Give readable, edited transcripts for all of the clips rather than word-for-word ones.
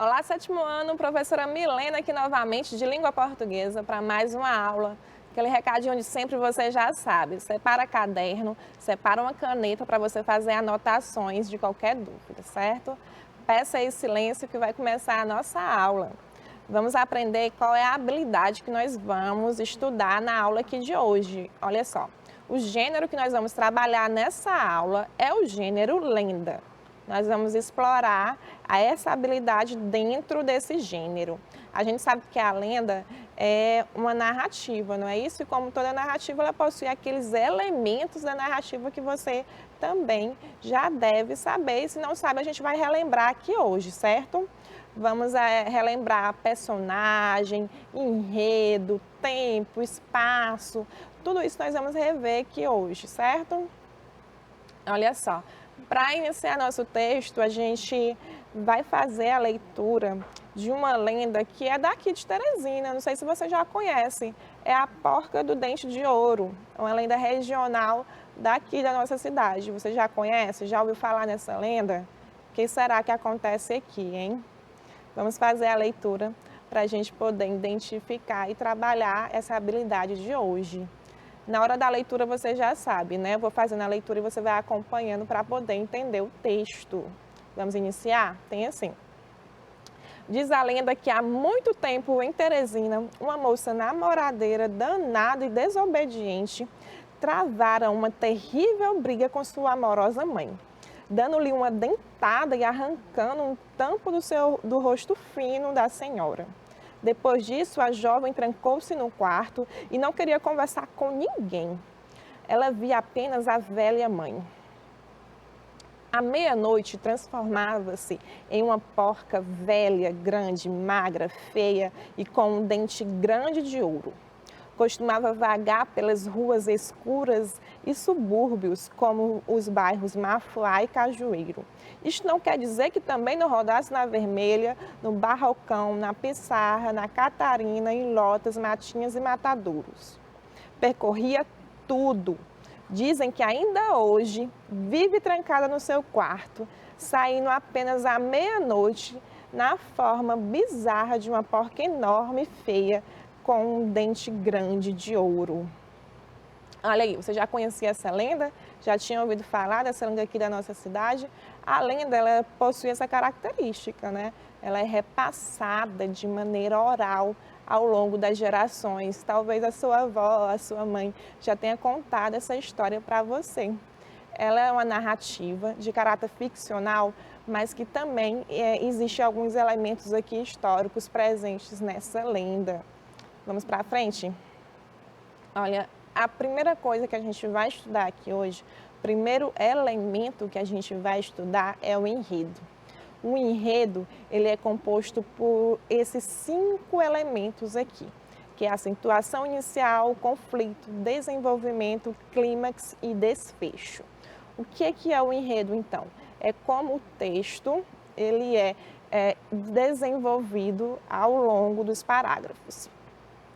Olá, sétimo ano, professora Milena aqui novamente de língua portuguesa para mais uma aula. Aquele recadinho de sempre você já sabe. Separa caderno, separa uma caneta para você fazer anotações de qualquer dúvida, certo? Peça aí silêncio que vai começar a nossa aula. Vamos aprender qual é a habilidade que nós vamos estudar na aula aqui de hoje. Olha só, o gênero que nós vamos trabalhar nessa aula é o gênero lenda. Nós vamos explorar essa habilidade dentro desse gênero. A gente sabe que a lenda é uma narrativa, não é isso? E como toda narrativa, ela possui aqueles elementos da narrativa que você também já deve saber. E se não sabe, a gente vai relembrar aqui hoje, certo? Vamos relembrar personagem, enredo, tempo, espaço, tudo isso nós vamos rever aqui hoje, certo? Olha só, para iniciar nosso texto, a gente vai fazer a leitura de uma lenda que é daqui de Teresina, não sei se você já conhece, é a Porca do Dente de Ouro, uma lenda regional daqui da nossa cidade. Você já conhece? Já ouviu falar nessa lenda? O que será que acontece aqui, hein? Vamos fazer a leitura para a gente poder identificar e trabalhar essa habilidade de hoje. Na hora da leitura você já sabe, né? Eu vou fazendo a leitura e você vai acompanhando para poder entender o texto. Vamos iniciar? Tem assim. Diz a lenda que há muito tempo em Teresina, uma moça namoradeira, danada e desobediente, travaram uma terrível briga com sua amorosa mãe, dando-lhe uma dentada e arrancando um tampo do rosto fino da senhora. Depois disso, a jovem trancou-se no quarto e não queria conversar com ninguém. Ela via apenas a velha mãe. À meia-noite, transformava-se em uma porca velha, grande, magra, feia e com um dente grande de ouro. Costumava vagar pelas ruas escuras e subúrbios, como os bairros Mafuá e Cajueiro. Isto não quer dizer que também não rodasse na Vermelha, no Barrocão, na Pissarra, na Catarina, em Lotas, Matinhas e Matadouros. Percorria tudo. Dizem que ainda hoje vive trancada no seu quarto, saindo apenas à meia-noite, na forma bizarra de uma porca enorme e feia, com um dente grande de ouro. Olha aí, você já conhecia essa lenda? Já tinha ouvido falar dessa lenda aqui da nossa cidade? A lenda, ela possui essa característica, né? Ela é repassada de maneira oral ao longo das gerações. Talvez a sua avó, a sua mãe já tenha contado essa história para você. Ela é uma narrativa de caráter ficcional, mas que também existe alguns elementos aqui históricos presentes nessa lenda. Vamos para frente? Olha, a primeira coisa que a gente vai estudar aqui hoje, o primeiro elemento que a gente vai estudar é o enredo. O enredo, ele é composto por esses 5 elementos aqui, que é a situação inicial, conflito, desenvolvimento, clímax e desfecho. O que é o enredo, então? É como o texto ele é desenvolvido ao longo dos parágrafos.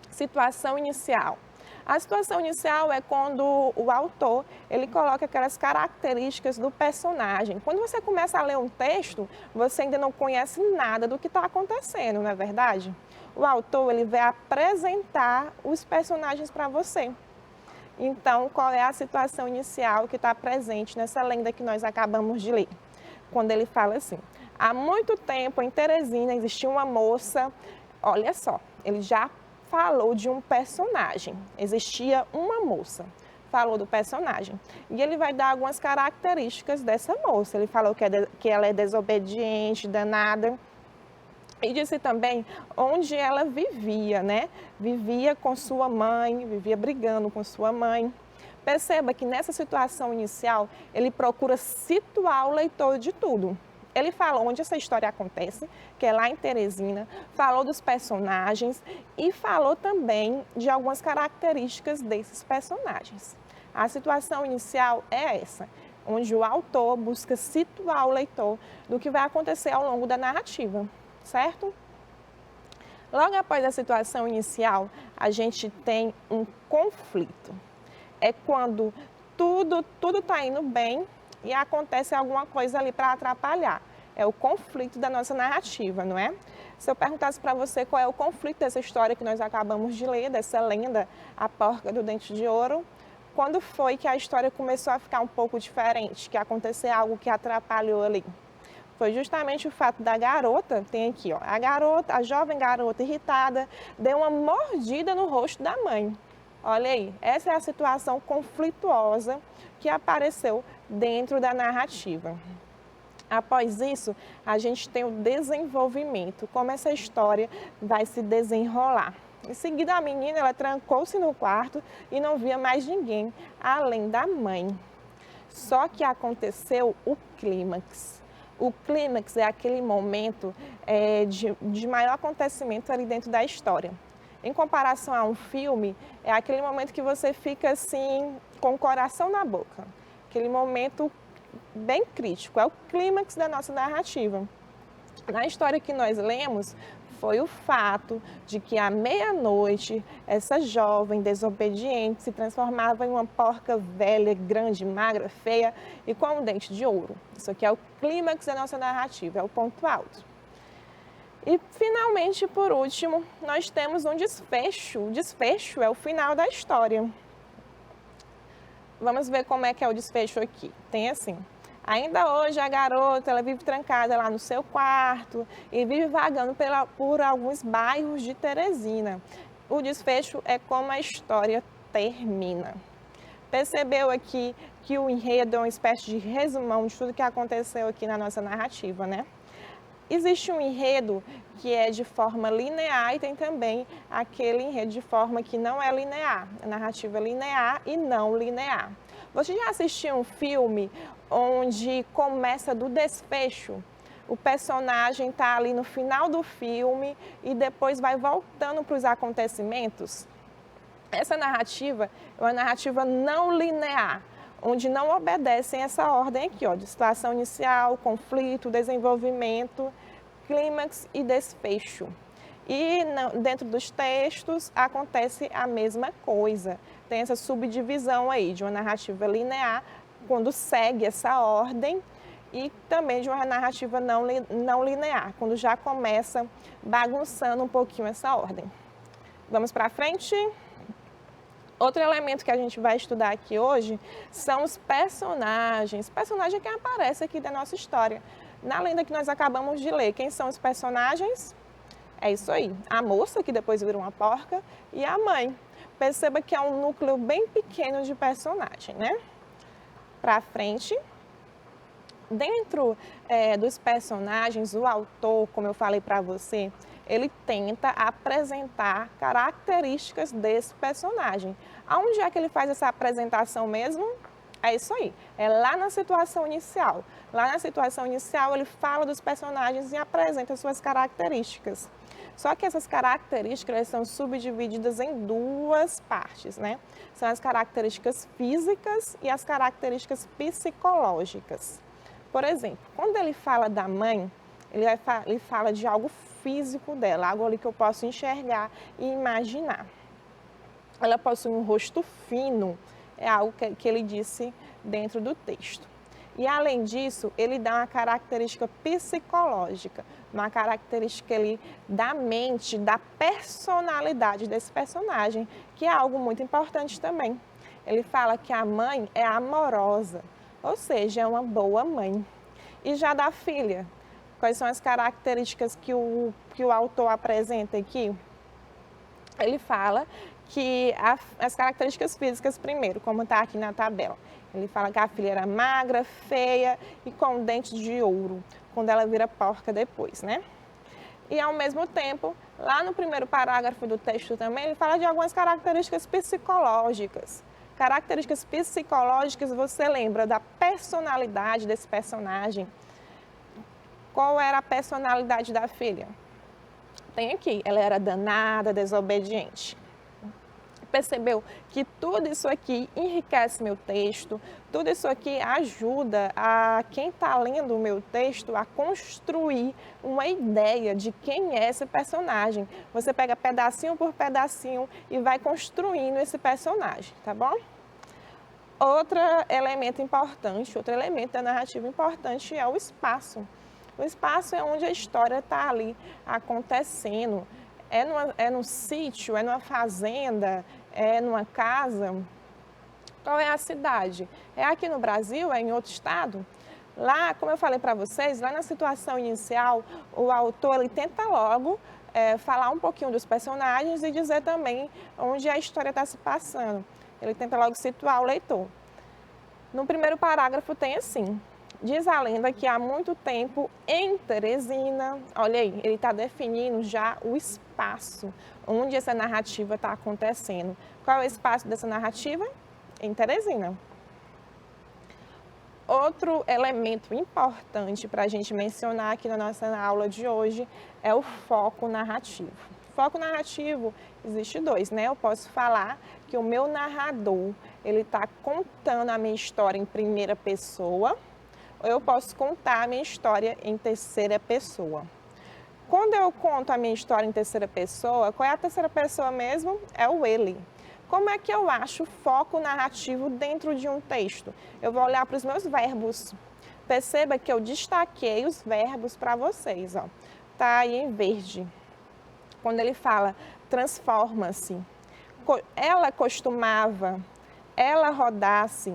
Situação inicial. A situação inicial é quando o autor ele coloca aquelas características do personagem. Quando você começa a ler um texto, você ainda não conhece nada do que está acontecendo, não é verdade? O autor ele vai apresentar os personagens para você. Então, qual é a situação inicial que está presente nessa lenda que nós acabamos de ler? Quando ele fala assim, há muito tempo em Teresina existia uma moça, olha só, ele já falou de um personagem, existia uma moça, falou do personagem. E ele vai dar algumas características dessa moça. Ele falou que ela é desobediente, danada. E disse também onde ela vivia, né? Vivia com sua mãe, vivia brigando com sua mãe. Perceba que nessa situação inicial, ele procura situar o leitor de tudo. Ele falou onde essa história acontece, que é lá em Teresina, falou dos personagens e falou também de algumas características desses personagens. A situação inicial é essa, onde o autor busca situar o leitor do que vai acontecer ao longo da narrativa, certo? Logo após a situação inicial, a gente tem um conflito. É quando tudo está indo bem e acontece alguma coisa ali para atrapalhar. é o conflito da nossa narrativa, não é? Se eu perguntasse para você qual é o conflito dessa história que nós acabamos de ler, dessa lenda, A Porca do Dente de Ouro, quando foi que a história começou a ficar um pouco diferente, que aconteceu algo que atrapalhou ali? Foi justamente o fato da garota, tem aqui, ó, a jovem garota irritada, deu uma mordida no rosto da mãe. Olha aí, essa é a situação conflituosa que apareceu dentro da narrativa. Após isso, a gente tem o desenvolvimento, como essa história vai se desenrolar. Em seguida, a menina ela trancou-se no quarto e não via mais ninguém além da mãe. Só que aconteceu o clímax. O clímax é aquele momento de maior acontecimento ali dentro da história. Em comparação a um filme, é aquele momento que você fica assim, com o coração na boca. Aquele momento bem crítico, é o clímax da nossa narrativa. Na história que nós lemos, foi o fato de que à meia-noite, essa jovem desobediente se transformava em uma porca velha, grande, magra, feia e com um dente de ouro. Isso aqui é o clímax da nossa narrativa, é o ponto alto. E, finalmente, por último, nós temos um desfecho. O desfecho é o final da história. Vamos ver como é que é o desfecho aqui. Tem assim: ainda hoje a garota ela vive trancada lá no seu quarto e vive vagando por alguns bairros de Teresina. O desfecho é como a história termina. Percebeu aqui que o enredo é uma espécie de resumão de tudo que aconteceu aqui na nossa narrativa, né? Existe um enredo que é de forma linear e tem também aquele enredo de forma que não é linear, a narrativa linear e não linear. Você já assistiu um filme onde começa do desfecho? O personagem está ali no final do filme e depois vai voltando para os acontecimentos? Essa narrativa é uma narrativa não linear, onde não obedecem essa ordem aqui, ó, de situação inicial, conflito, desenvolvimento, clímax e desfecho. E dentro dos textos acontece a mesma coisa. Tem essa subdivisão aí de uma narrativa linear, quando segue essa ordem, e também de uma narrativa não linear, quando já começa bagunçando um pouquinho essa ordem. Vamos para frente? Outro elemento que a gente vai estudar aqui hoje são os personagens. Personagem que aparece aqui da nossa história. Na lenda que nós acabamos de ler, quem são os personagens? É isso aí, a moça que depois vira uma porca e a mãe. Perceba que é um núcleo bem pequeno de personagem, né? Para frente. Dentro dos personagens, o autor, como eu falei para você, ele tenta apresentar características desse personagem. Aonde é que ele faz essa apresentação mesmo? É isso aí, é lá na situação inicial. Lá na situação inicial ele fala dos personagens e apresenta suas características. Só que essas características elas são subdivididas em duas partes, né? São as características físicas e as características psicológicas. Por exemplo, quando ele fala da mãe, ele fala de algo físico dela, algo ali que eu posso enxergar e imaginar. Ela possui um rosto fino, é algo que ele disse dentro do texto. E além disso, ele dá uma característica psicológica, uma característica ali da mente, da personalidade desse personagem, que é algo muito importante também. Ele fala que a mãe é amorosa, ou seja, é uma boa mãe. E já da filha, quais são as características que o autor apresenta aqui? Ele fala que as características físicas primeiro, como está aqui na tabela. Ele fala que a filha era magra, feia e com dentes de ouro, quando ela vira porca depois, né? E ao mesmo tempo, lá no primeiro parágrafo do texto também, ele fala de algumas características psicológicas. Características psicológicas, você lembra da personalidade desse personagem? Qual era a personalidade da filha? Tem aqui, ela era danada, desobediente. Percebeu que tudo isso aqui enriquece meu texto, tudo isso aqui ajuda a quem está lendo o meu texto a construir uma ideia de quem é esse personagem. Você pega pedacinho por pedacinho e vai construindo esse personagem, tá bom? Outro elemento importante, outro elemento da narrativa importante é o espaço. O espaço é onde a história está ali acontecendo. É num sítio, é numa fazenda, é numa casa. Qual é a cidade? É aqui no Brasil? É em outro estado? Lá, como eu falei para vocês, lá na situação inicial, o autor ele tenta logo falar um pouquinho dos personagens e dizer também onde a história está se passando. Ele tenta logo situar o leitor. No primeiro parágrafo tem assim: diz a lenda que há muito tempo em Teresina, olha aí, ele está definindo já o espaço onde essa narrativa está acontecendo. Qual é o espaço dessa narrativa? Em Teresina. Outro elemento importante para a gente mencionar aqui na nossa aula de hoje é o foco narrativo. Foco narrativo, existe dois, né? Eu posso falar que o meu narrador, ele está contando a minha história em primeira pessoa, ou eu posso contar a minha história em terceira pessoa. Quando eu conto a minha história em terceira pessoa, qual é a terceira pessoa mesmo? É o ele. Como é que eu acho foco narrativo dentro de um texto? Eu vou olhar para os meus verbos. Perceba que eu destaquei os verbos para vocês, ó. Tá aí em verde. Quando ele fala transforma-se, ela costumava, ela rodasse,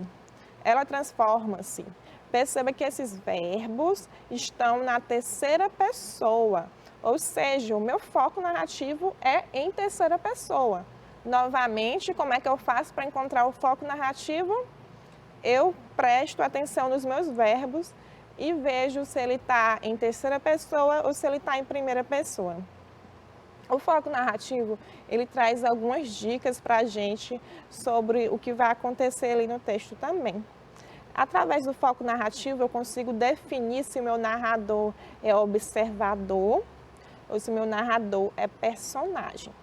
ela transforma-se. Perceba que esses verbos estão na terceira pessoa, ou seja, o meu foco narrativo é em terceira pessoa. Novamente, como é que eu faço para encontrar o foco narrativo? Eu presto atenção nos meus verbos e vejo se ele está em terceira pessoa ou se ele está em primeira pessoa. O foco narrativo, ele traz algumas dicas para a gente sobre o que vai acontecer ali no texto também. Através do foco narrativo, eu consigo definir se o meu narrador é observador ou se o meu narrador é personagem.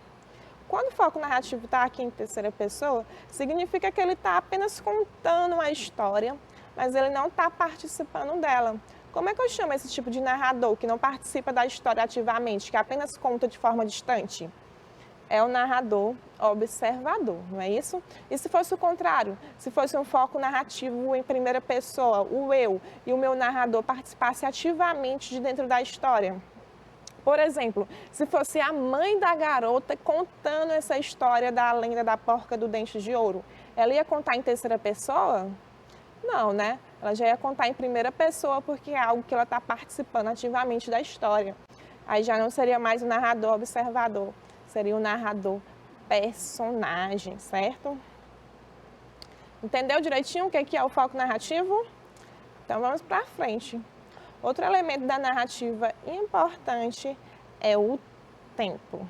Quando o foco narrativo está aqui em terceira pessoa, significa que ele está apenas contando uma história, mas ele não está participando dela. Como é que eu chamo esse tipo de narrador que não participa da história ativamente, que apenas conta de forma distante? É o narrador observador, não é isso? E se fosse o contrário? Se fosse um foco narrativo em primeira pessoa, o eu e o meu narrador participasse ativamente de dentro da história? Por exemplo, se fosse a mãe da garota contando essa história da lenda da porca do dente de ouro, ela ia contar em terceira pessoa? Não, né? Ela já ia contar em primeira pessoa porque é algo que ela está participando ativamente da história. Aí já não seria mais o narrador observador, seria o narrador personagem, certo? Entendeu direitinho o que é o foco narrativo? Então vamos para frente. Outro elemento da narrativa importante é o tempo.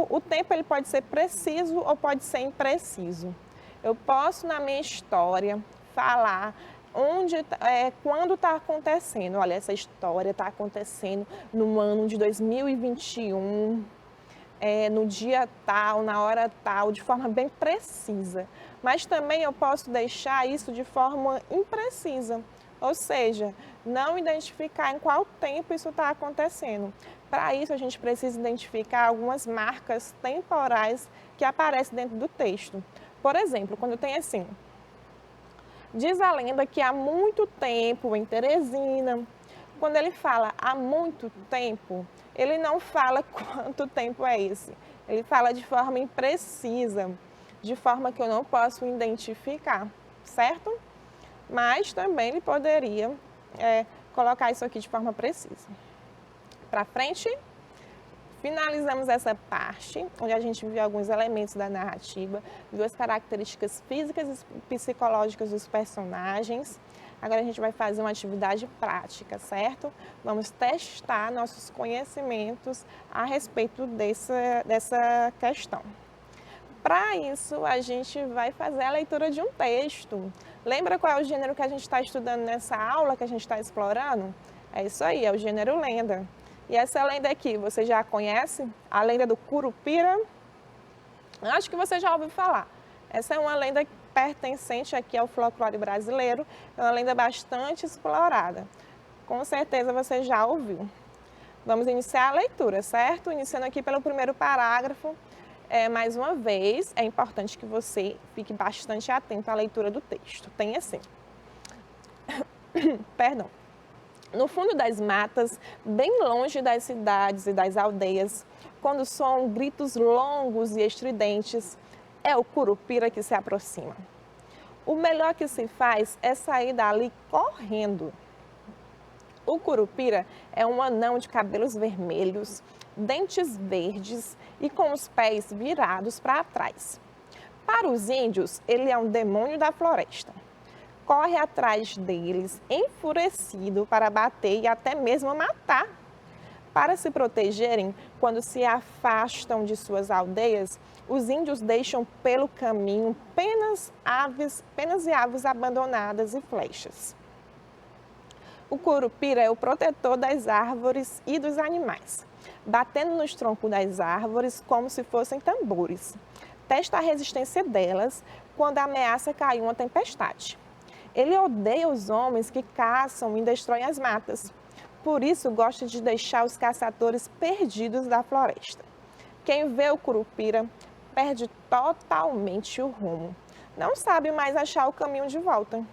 O tempo ele pode ser preciso ou pode ser impreciso. Eu posso, na minha história, falar quando está acontecendo. Olha, essa história está acontecendo no ano de 2021, no dia tal, na hora tal, de forma bem precisa. Mas também eu posso deixar isso de forma imprecisa. Ou seja, não identificar em qual tempo isso está acontecendo. Para isso, a gente precisa identificar algumas marcas temporais que aparecem dentro do texto. Por exemplo, quando tem assim, diz a lenda que há muito tempo em Teresina. Quando ele fala há muito tempo, ele não fala quanto tempo é esse. Ele fala de forma imprecisa, de forma que eu não posso identificar, certo? Mas também ele poderia colocar isso aqui de forma precisa. Para frente, finalizamos essa parte, onde a gente viu alguns elementos da narrativa, viu as características físicas e psicológicas dos personagens. Agora a gente vai fazer uma atividade prática, certo? Vamos testar nossos conhecimentos a respeito dessa questão. Para isso, a gente vai fazer a leitura de um texto. Lembra qual é o gênero que a gente está estudando nessa aula, que a gente está explorando? É isso aí, é o gênero lenda. E essa lenda aqui, você já conhece? A lenda do Curupira? Acho que você já ouviu falar. Essa é uma lenda pertencente aqui ao folclore brasileiro, é uma lenda bastante explorada. Com certeza você já ouviu. Vamos iniciar a leitura, certo? Iniciando aqui pelo primeiro parágrafo. Mais uma vez, é importante que você fique bastante atento à leitura do texto. Tem assim. Perdão. No fundo das matas, bem longe das cidades e das aldeias, quando soam gritos longos e estridentes, é o curupira que se aproxima. O melhor que se faz é sair dali correndo. O curupira é um anão de cabelos vermelhos, dentes verdes e com os pés virados para trás. Para os índios, ele é um demônio da floresta. Corre atrás deles, enfurecido para bater e até mesmo matar. Para se protegerem, quando se afastam de suas aldeias, os índios deixam pelo caminho penas e aves abandonadas e flechas. O curupira é o protetor das árvores e dos animais, batendo nos troncos das árvores como se fossem tambores. Testa a resistência delas quando ameaça cair uma tempestade. Ele odeia os homens que caçam e destroem as matas. Por isso, gosta de deixar os caçadores perdidos da floresta. Quem vê o curupira perde totalmente o rumo. Não sabe mais achar o caminho de volta.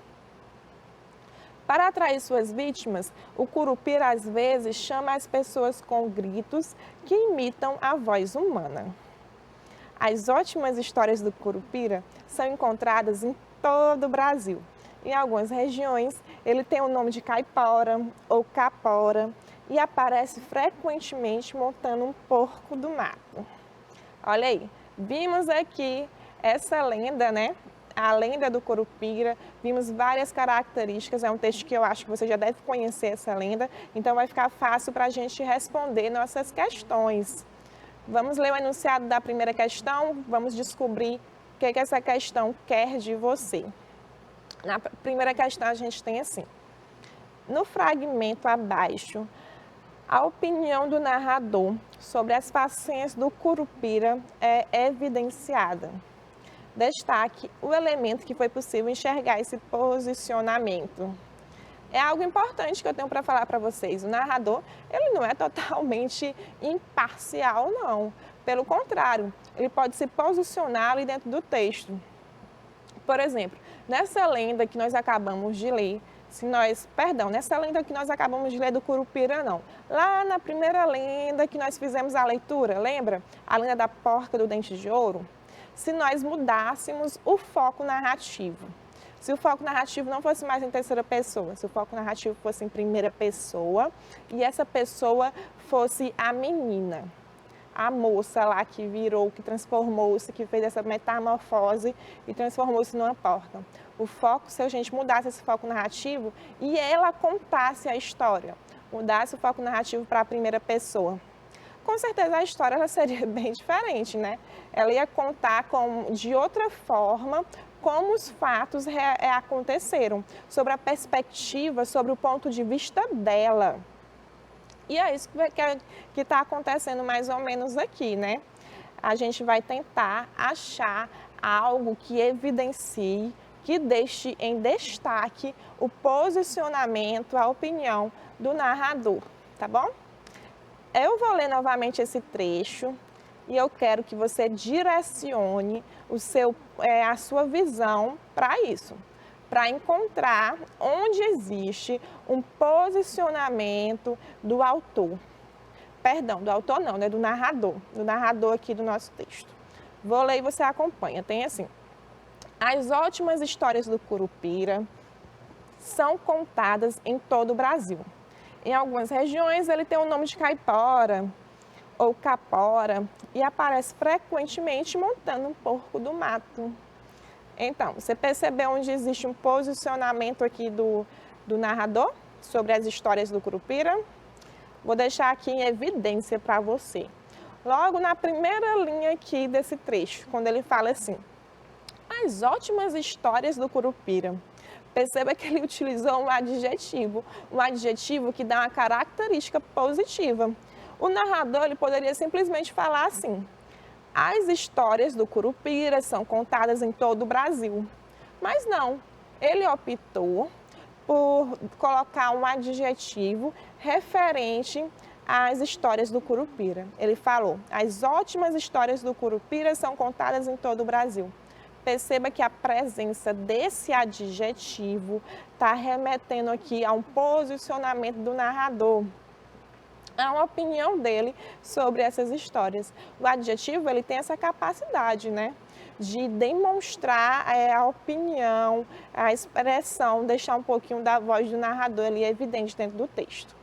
Para atrair suas vítimas, o curupira às vezes chama as pessoas com gritos que imitam a voz humana. As ótimas histórias do curupira são encontradas em todo o Brasil. Em algumas regiões, ele tem o nome de caipora ou capora e aparece frequentemente montando um porco do mato. Olha aí, vimos aqui essa lenda, né? A lenda do curupira, vimos várias características, é um texto que eu acho que você já deve conhecer essa lenda, então vai ficar fácil para a gente responder nossas questões. Vamos ler o enunciado da primeira questão, vamos descobrir o que essa questão quer de você. Na primeira questão a gente tem assim, no fragmento abaixo, a opinião do narrador sobre as façanhas do curupira é evidenciada. Destaque o elemento que foi possível enxergar esse posicionamento. É algo importante que eu tenho para falar para vocês. O narrador, ele não é totalmente imparcial, não. Pelo contrário, ele pode se posicionar ali dentro do texto. Por exemplo, nessa lenda que nós acabamos de ler, nessa lenda que nós acabamos de ler do curupira, não. Lá na primeira lenda que nós fizemos a leitura, lembra? A lenda da porca do dente de ouro? Se nós mudássemos o foco narrativo. Se o foco narrativo não fosse mais em terceira pessoa, se o foco narrativo fosse em primeira pessoa e essa pessoa fosse a menina, a moça lá que virou, que transformou-se, que fez essa metamorfose e transformou-se numa porca. O foco, se a gente mudasse esse foco narrativo e ela contasse a história, mudasse o foco narrativo para a primeira pessoa, com certeza a história ela seria bem diferente, né? Ela ia contar de outra forma como os fatos aconteceram, sobre a perspectiva, sobre o ponto de vista dela. E é isso que está acontecendo mais ou menos aqui, né? A gente vai tentar achar algo que evidencie, que deixe em destaque o posicionamento, a opinião do narrador, tá bom? Eu vou ler novamente esse trecho e eu quero que você direcione a sua visão para isso, para encontrar onde existe um posicionamento do autor. Perdão, do autor não, né? Do narrador aqui do nosso texto. Vou ler e você acompanha. Tem assim, as ótimas histórias do curupira são contadas em todo o Brasil. Em algumas regiões ele tem o nome de caipora ou capora e aparece frequentemente montando um porco do mato. Então, você percebeu onde existe um posicionamento aqui do narrador sobre as histórias do curupira? Vou deixar aqui em evidência para você. Logo na primeira linha aqui desse trecho, quando ele fala assim, as ótimas histórias do curupira. Perceba que ele utilizou um adjetivo que dá uma característica positiva. O narrador ele poderia simplesmente falar assim, as histórias do curupira são contadas em todo o Brasil. Mas não, ele optou por colocar um adjetivo referente às histórias do curupira. Ele falou, as ótimas histórias do curupira são contadas em todo o Brasil. Perceba que a presença desse adjetivo está remetendo aqui a um posicionamento do narrador, a uma opinião dele sobre essas histórias. O adjetivo, ele tem essa capacidade, né, de demonstrar a opinião, a expressão, deixar um pouquinho da voz do narrador ali evidente dentro do texto.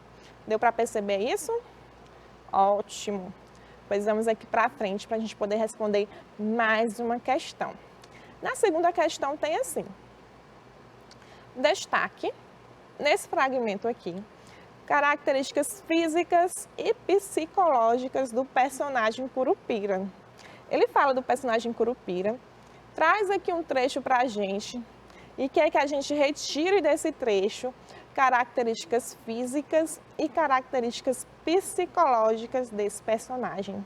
Deu para perceber isso? Ótimo! Pois vamos aqui para frente para a gente poder responder mais uma questão. Na segunda questão tem assim: destaque, nesse fragmento aqui, características físicas e psicológicas do personagem Curupira. Ele fala do personagem Curupira, traz aqui um trecho para a gente e quer que a gente retire desse trecho características físicas e características psicológicas desse personagem.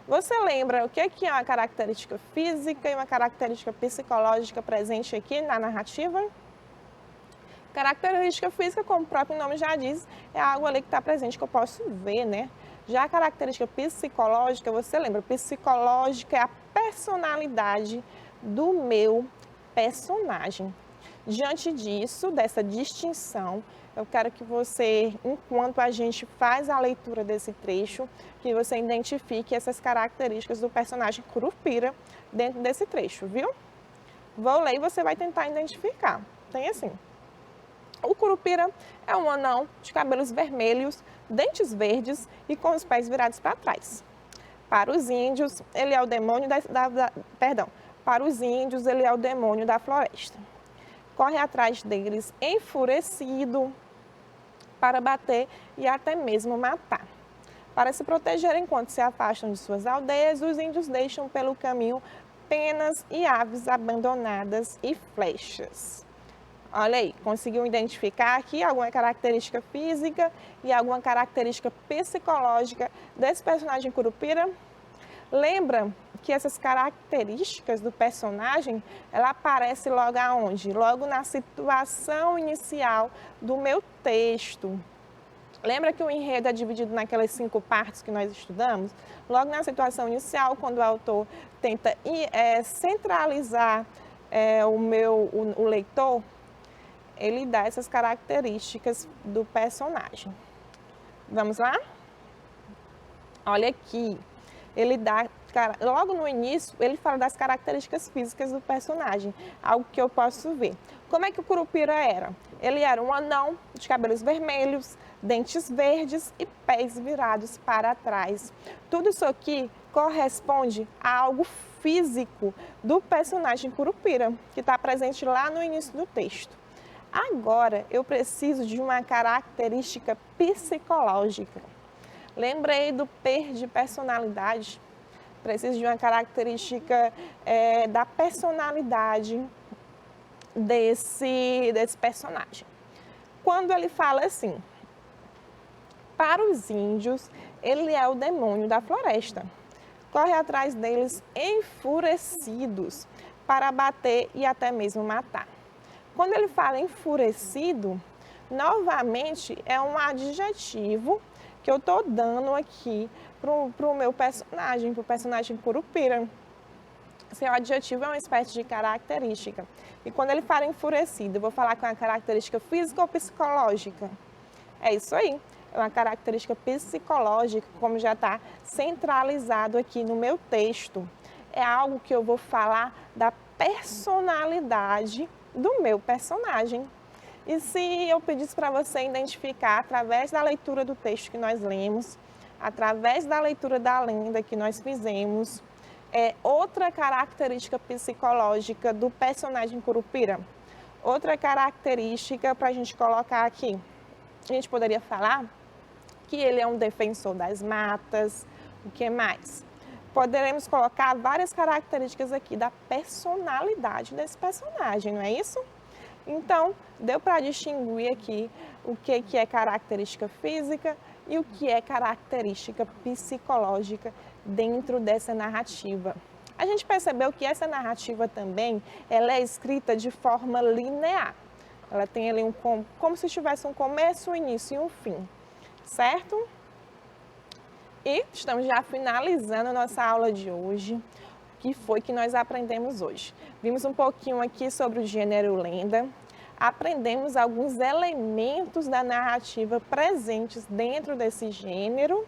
Você lembra o que é uma característica física e uma característica psicológica presente aqui na narrativa? Característica física, como o próprio nome já diz, é algo ali que está presente, que eu posso ver, né? Já a característica psicológica, você lembra, psicológica é a personalidade do meu personagem. Diante disso, dessa distinção, eu quero que você, enquanto a gente faz a leitura desse trecho, que você identifique essas características do personagem Curupira dentro desse trecho, viu? Vou ler e você vai tentar identificar. Tem assim: o Curupira é um anão de cabelos vermelhos, dentes verdes e com os pés virados para trás. Para os índios, ele é o demônio Para os índios, ele é o demônio da floresta. Corre atrás deles enfurecido para bater e até mesmo matar. Para se proteger enquanto se afastam de suas aldeias, os índios deixam pelo caminho penas e aves abandonadas e flechas. Olha aí, conseguiu identificar aqui alguma característica física e alguma característica psicológica desse personagem Curupira? Lembra que essas características do personagem, ela aparece logo aonde? Logo na situação inicial do meu texto. Lembra que o enredo é dividido naquelas 5 partes que nós estudamos? Logo na situação inicial, quando o autor tenta centralizar o leitor, ele dá essas características do personagem. Vamos lá? Olha aqui. Ele dá, logo no início, ele fala das características físicas do personagem, algo que eu posso ver. Como é que o Curupira era? Ele era um anão de cabelos vermelhos, dentes verdes e pés virados para trás. Tudo isso aqui corresponde a algo físico do personagem Curupira, que está presente lá no início do texto. Agora, eu preciso de uma característica psicológica. Lembrei do de personalidade. Preciso de uma característica da personalidade desse personagem. Quando ele fala assim: para os índios, ele é o demônio da floresta. Corre atrás deles enfurecidos para bater e até mesmo matar. Quando ele fala enfurecido, novamente é um adjetivo que eu estou dando aqui para o meu personagem, para o personagem Curupira. Esse adjetivo é uma espécie de característica. E quando ele fala enfurecido, eu vou falar com a característica física ou psicológica? É isso aí, é uma característica psicológica, como já está centralizado aqui no meu texto. É algo que eu vou falar da personalidade do meu personagem. E se eu pedisse para você identificar, através da leitura do texto que nós lemos, através da leitura da lenda que nós fizemos, outra característica psicológica do personagem Curupira? Outra característica para a gente colocar aqui, a gente poderia falar que ele é um defensor das matas. O que mais? Poderemos colocar várias características aqui da personalidade desse personagem, não é isso? Então, deu para distinguir aqui o que é característica física e o que é característica psicológica dentro dessa narrativa. A gente percebeu que essa narrativa também, ela é escrita de forma linear. Ela tem ali como se tivesse um começo, um início e um fim, certo? E estamos já finalizando a nossa aula de hoje. que foi que nós aprendemos hoje? Vimos um pouquinho aqui sobre o gênero lenda, aprendemos alguns elementos da narrativa presentes dentro desse gênero.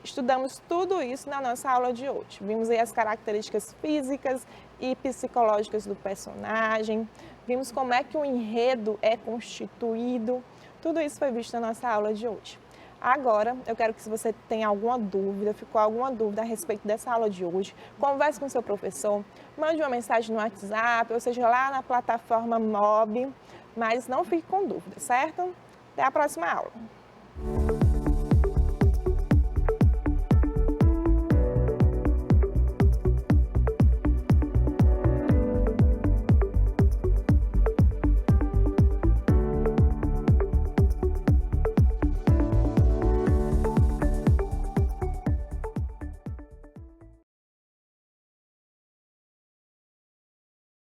Estudamos tudo isso na nossa aula de hoje. Vimos aí as características físicas e psicológicas do personagem, vimos como é que o enredo é constituído. Tudo isso foi visto na nossa aula de hoje. Agora, eu quero que se você tem alguma dúvida, ficou alguma dúvida a respeito dessa aula de hoje, converse com seu professor, mande uma mensagem no WhatsApp, ou seja, lá na plataforma MOB, mas não fique com dúvida, certo? Até a próxima aula.